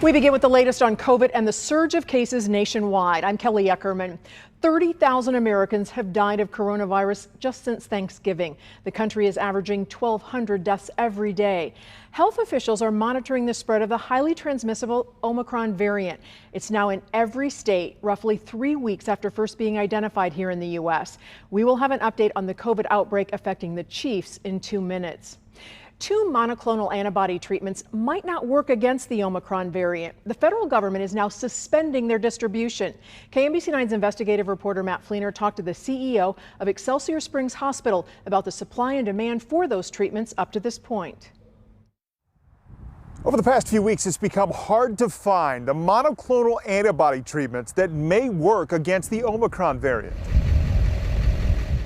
We begin with the latest on COVID and the surge of cases nationwide. I'm Kelly Eckerman. 30,000 Americans have died of coronavirus just since Thanksgiving. The country is averaging 1,200 deaths every day. Health officials are monitoring the spread of the highly transmissible Omicron variant. It's now in every state, roughly 3 weeks after first being identified here in the U.S. We will have an update on the COVID outbreak affecting the Chiefs in 2 minutes. 2 monoclonal antibody treatments might not work against the Omicron variant. The federal government is now suspending their distribution. KMBC 9's investigative reporter Matt Fleener talked to the CEO of Excelsior Springs Hospital about the supply and demand for those treatments up to this point. Over the past few weeks, it's become hard to find the monoclonal antibody treatments that may work against the Omicron variant.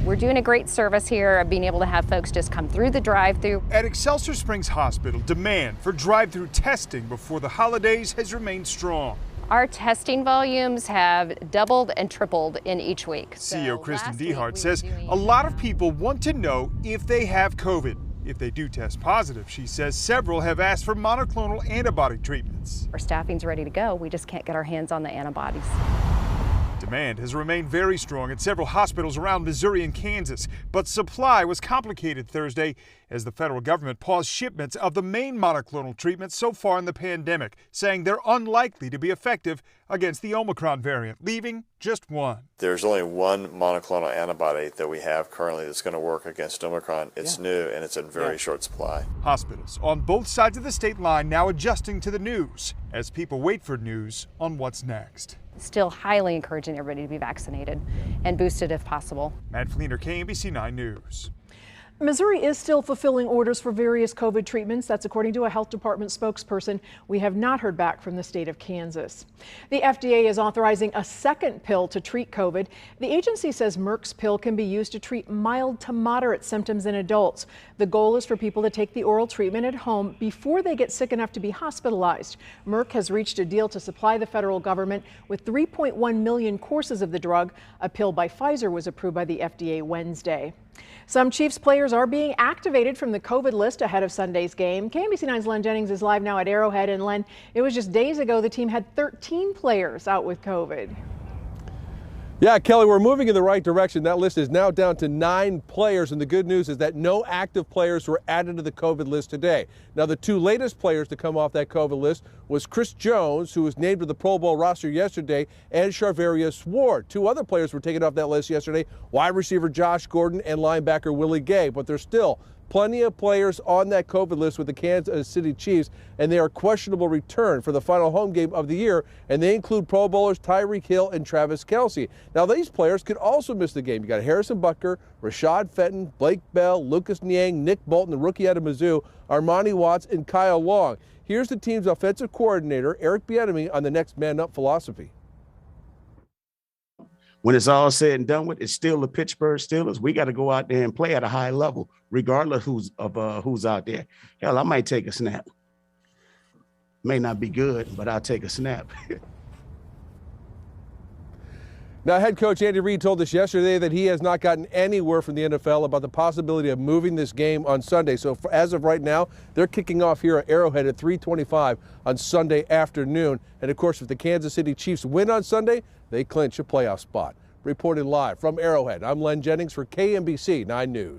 We're doing a great service here of being able to have folks just come through the drive-thru. At Excelsior Springs Hospital, demand for drive-thru testing before the holidays has remained strong. Our testing volumes have doubled and tripled in each week. CEO Kristen DeHart says a lot of people want to know if they have COVID. If they do test positive, she says several have asked for monoclonal antibody treatments. Our staffing's ready to go. We just can't get our hands on the antibodies. Demand has remained very strong at several hospitals around Missouri and Kansas, but supply was complicated Thursday as the federal government paused shipments of the main monoclonal treatments so far in the pandemic, saying they're unlikely to be effective against the Omicron variant, leaving just one. There's only one monoclonal antibody that we have currently that's going to work against Omicron. It's new and it's in very short supply. Hospitals on both sides of the state line now adjusting to the news as people wait for news on what's next. Still highly encouraging everybody to be vaccinated and boosted if possible. Matt Fleener, KMBC 9 News. Missouri is still fulfilling orders for various COVID treatments. That's according to a health department spokesperson. We have not heard back from the state of Kansas. The FDA is authorizing a second pill to treat COVID. The agency says Merck's pill can be used to treat mild to moderate symptoms in adults. The goal is for people to take the oral treatment at home before they get sick enough to be hospitalized. Merck has reached a deal to supply the federal government with 3.1 million courses of the drug. A pill by Pfizer was approved by the FDA Wednesday. Some Chiefs players are being activated from the COVID list ahead of Sunday's game. KMBC 9's Len Jennings is live now at Arrowhead. And Len, it was just days ago the team had 13 players out with COVID. Yeah, Kelly, we're moving in the right direction. That list is now down to 9 players, and the good news is that no active players were added to the COVID list today. Now, the 2 latest players to come off that COVID list was Chris Jones, who was named to the Pro Bowl roster yesterday, and Charvarius Ward. 2 other players were taken off that list yesterday, wide receiver Josh Gordon and linebacker Willie Gay, but there's still plenty of players on that COVID list with the Kansas City Chiefs, and they are questionable return for the final home game of the year, and they include Pro Bowlers Tyreek Hill and Travis Kelce. Now, these players could also miss the game. You got Harrison Butker, Rashad Fenton, Blake Bell, Lucas Niang, Nick Bolton, the rookie out of Mizzou, Armani Watts, and Kyle Long. Here's the team's offensive coordinator, Eric Bieniemy, on the next man-up philosophy. When it's all said and done with, it's still the Pittsburgh Steelers. We got to go out there and play at a high level, regardless who's out there. Hell, I might take a snap. May not be good, but I'll take a snap. Now, head coach Andy Reid told us yesterday that he has not gotten anywhere from the NFL about the possibility of moving this game on Sunday. So as of right now, they're kicking off here at Arrowhead at 3:25 on Sunday afternoon. And of course, if the Kansas City Chiefs win on Sunday, they clinch a playoff spot. Reporting live from Arrowhead, I'm Len Jennings for KMBC 9 News.